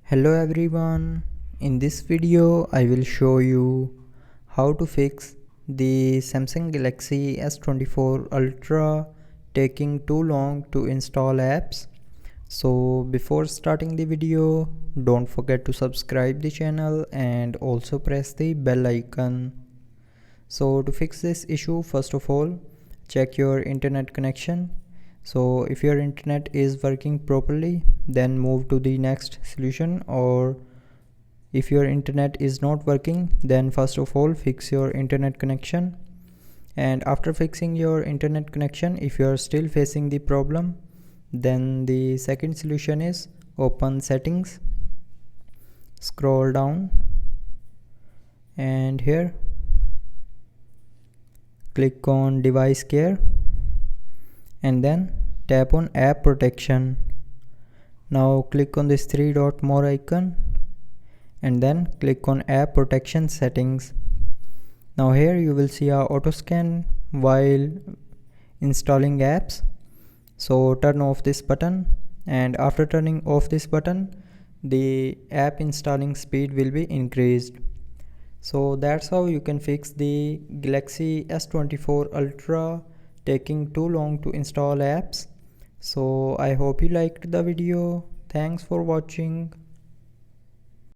Hello everyone, in this video I will show you how to fix the Samsung Galaxy S24 Ultra taking too long to install apps. So before starting the video, don't forget to subscribe the channel and also press the bell icon. So to fix this issue, first of all, check your internet connection. So if your internet is working properly, then move to the next solution, or if your internet is not working, then first of all fix your internet connection. And after fixing your internet connection, if you are still facing the problem, then the second solution is open settings, scroll down, and here click on device care and then tap on app protection. Now click on this three dot more icon and then click on app protection settings. Now here you will see a auto scan while installing apps. So turn off this button, and after turning off this button, the app installing speed will be increased. So that's how you can fix the Galaxy S24 Ultra taking too long to install apps. So I hope you liked the video. Thanks for watching.